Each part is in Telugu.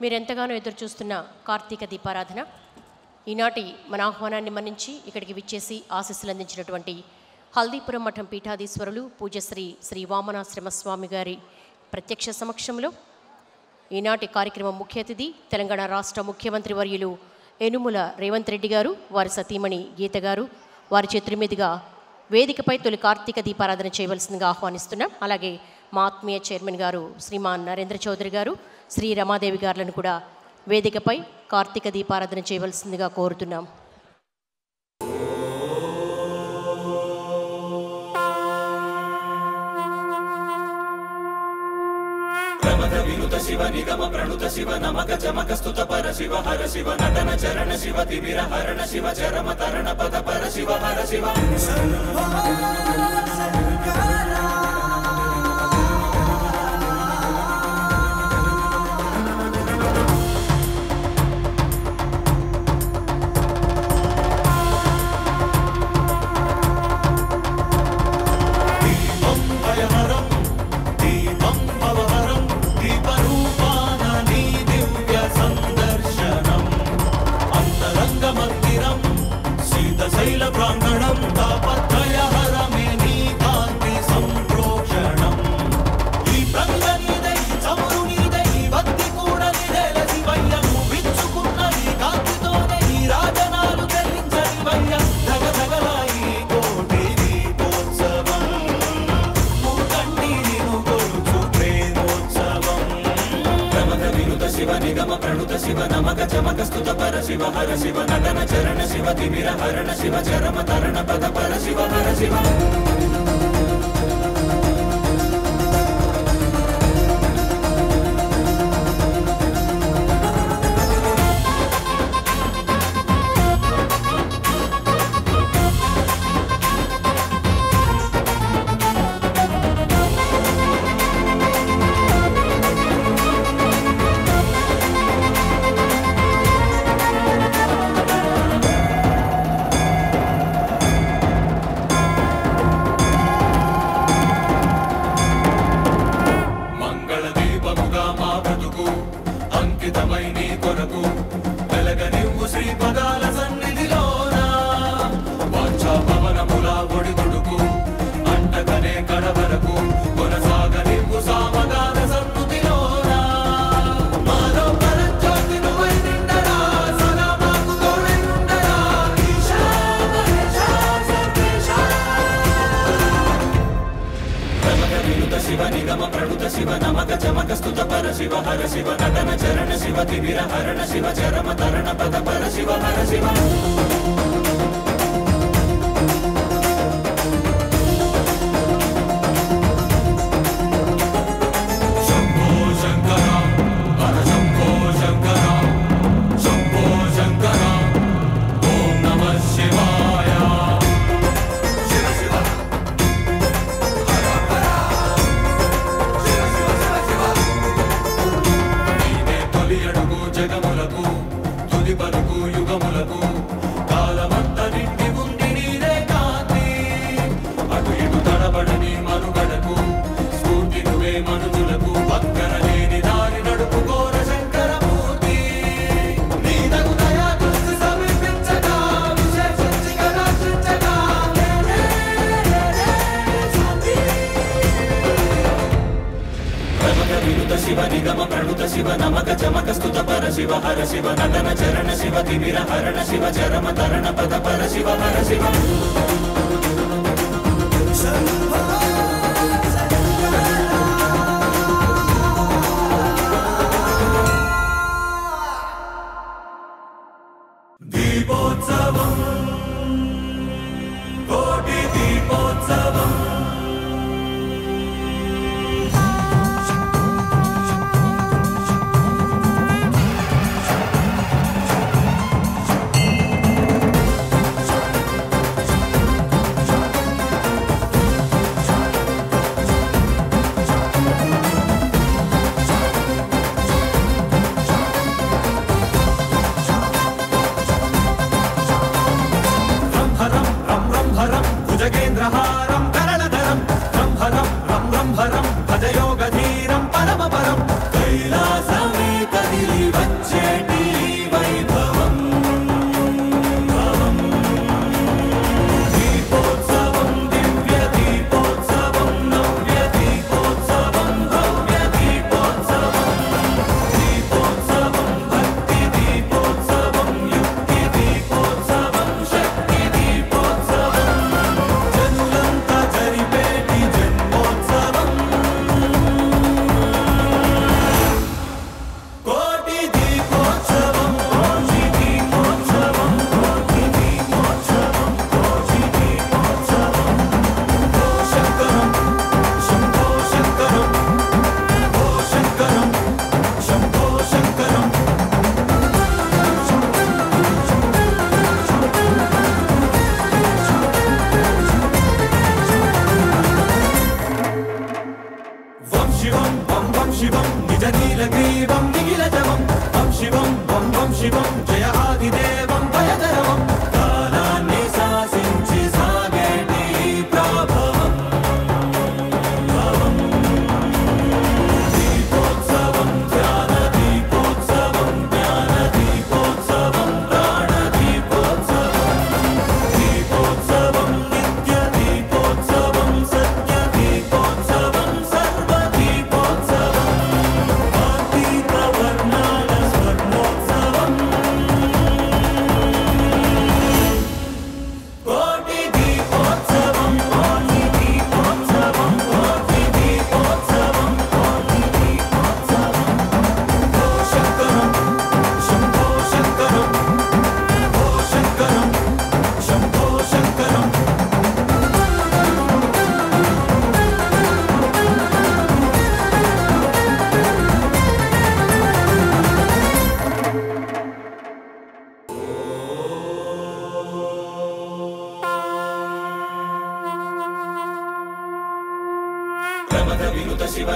మీరెంతగానో ఎదురు చూస్తున్న కార్తీక దీపారాధన ఈనాటి మన ఆహ్వానాన్ని మన్నించి ఇక్కడికి విచ్చేసి ఆశీస్సులు అందించినటువంటి హల్దీపురం మఠం పీఠాధీశ్వరులు పూజ్యశ్రీ శ్రీ వామనాశ్రమ స్వామి గారి ప్రత్యక్ష సమక్షంలో ఈనాటి కార్యక్రమం ముఖ్య అతిథి తెలంగాణ రాష్ట్ర ముఖ్యమంత్రి వర్యులు యనుమల రేవంత్ రెడ్డి గారు, వారి సతీమణి గీత గారు, వారి చేతుల మీదుగా వేదికపై తొలి కార్తీక దీపారాధన చేయవలసిందిగా ఆహ్వానిస్తున్నాం. అలాగే మా ఆత్మీయ చైర్మన్ గారు శ్రీమాన్ నరేంద్ర చౌదరి గారు, శ్రీ రమాదేవి గారులను కూడా వేదికపై కార్తీక దీపారాధన చేయవలసిందిగా కోరుతున్నాం. వినుత శివ నిగమ ప్రణుత శివ నమక చమక స్తుత పర శివ హర శివ నటన చరణ శివ తిమిర హరణ శివ చరమ తరణ పద పర శివ హర శివ శివ నమక చమక స్తుత పర శివ హర శివ నటన చరణ శివ తిమిర హరణ శివ చరమ తరణ పద పర శివ హర శివ శివ నిగమ ప్రణుత శివ నమక చమక స్తుత పర శివ హర శివ నటన చరణ శివ తిమిర హరణ శివ చరమ తరణ పద పర శివ హర శివ శివ నిగమ ప్రణుత శివ నమక చమక స్తుత పర శివ హర శివ నటన చరణ శివ తిమిర హరణ శివ చరమ తరణ పద పర శివ హర శివ దీపోత్సవం కోటి దీపోత్సవం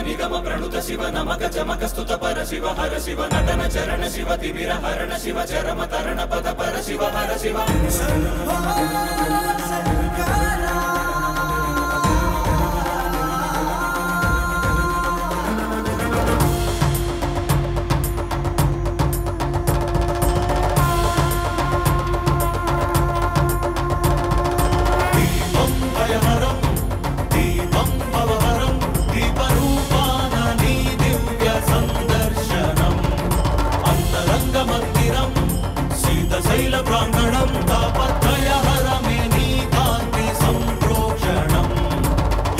నిగమ ప్రణుత శివ నమక చమక స్తుత పర శివ హర శివ నటన చరణ శివ తిమిర హరణ శివ చరమ తరణ పద పర శివ హర శివ శైల ప్రాంగణం తాపత్రయ హరమే నీ కాంతి సంప్రోక్షణం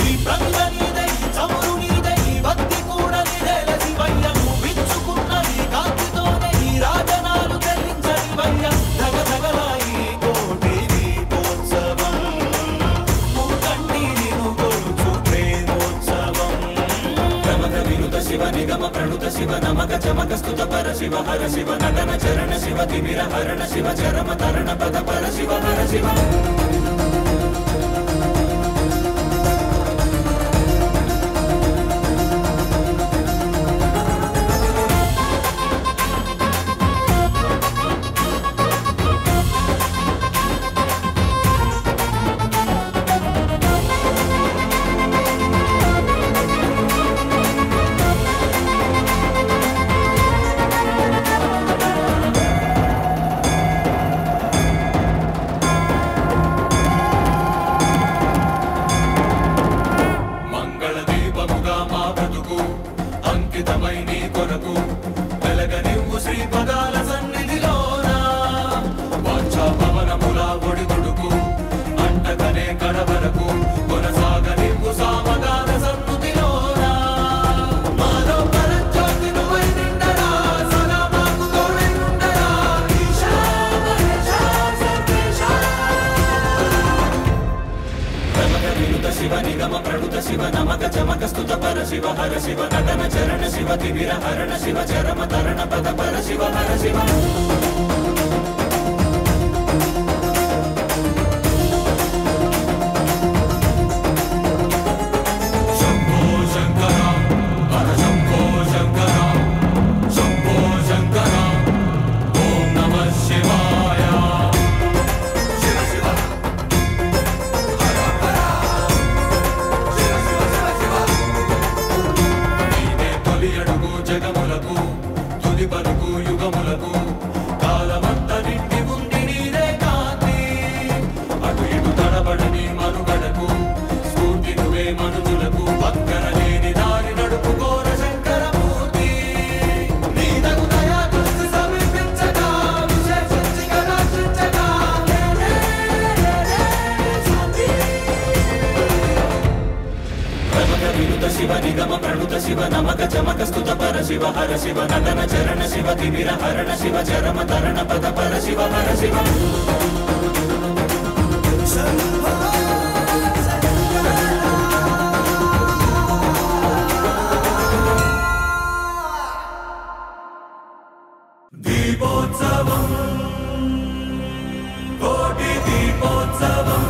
ఈ ప్రంగ నీదై చమురు నీదై భక్తి కూడా నిడల శివయ్యను విచ్చుకున్న ఈ కాంతితోనే ఈ రాజనాలు చెల్లించని వయ్య ధగ ధగలాయి కోటి దీపోత్సవం మూకండి నిను కొలుచు ప్రేమోత్సవం ప్రమథ వినుత శివ నిగమ ప్రణుత శివ నమక చమక స్తుత పర శివ హర శివ నటన చరణ శివ తిమిర హరణ శివ చరమ తరణ పద పర శివ హర శివ అంకితమై నీ కొరకు వెలగనివ్వు శ్రీ పదాల సన్నిధిలోన వాంఛా పవనముల ఒడిదుడుకు అంటకనే కడవరకు కొనసాగనివ్వు సామగాన సన్నుతిలోన మాలో పరజ్యోతి నువ్వై నిండరా సదా మాకు తోడై ఉండరా ఈశా మహేశా సర్వేశా ప్రమథ వినుత శివ నిగమ ప్రణుత శివ నమక చమక స్తుత పర శివ హర శివ నటన చరణ శివ తిమిర హరణ శివ చరమ తరణ పద పర శివ హర శివ శంభో శంకర హర శంభో శంకర శంభో శంకర ఓం నమః శివాయ శివ శివ అడుగు జగములకు తుది పలుకు యుగములకు కాలమంత నిండి ఉంది నీరే కాంతి అటు ఇటు తడబడని మనుగడకు స్ఫూర్తి నువ్వే మనుజులకు పక్కన లేని దారి నడుపుకోర శంకరమూర్తి నీ తగు దయా దృష్టి సమీపించగా విశేషించి కటాక్షించగా ప్రమథ వినుత శివ నిగమ ప్రణుత శివ నమక చమక స్తుత పర శివ హర శివ నటన చరణ శివ తిమిర హరణ శివ చరమ తరణ పద పర శివ హర శివ దీపోత్సవం కోటి దీపోత్సవం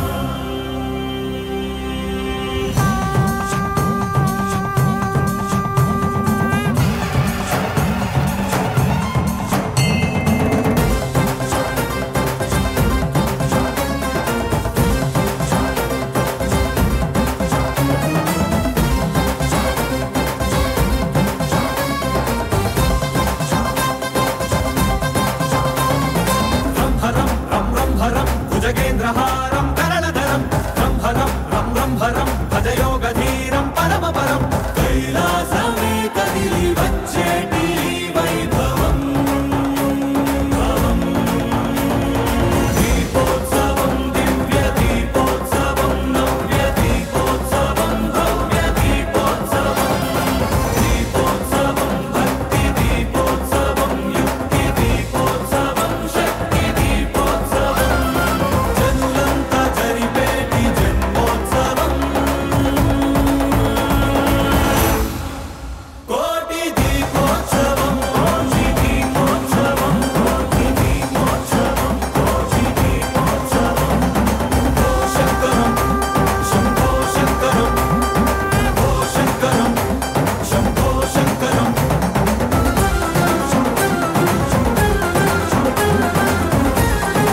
భుజగేంద్రహార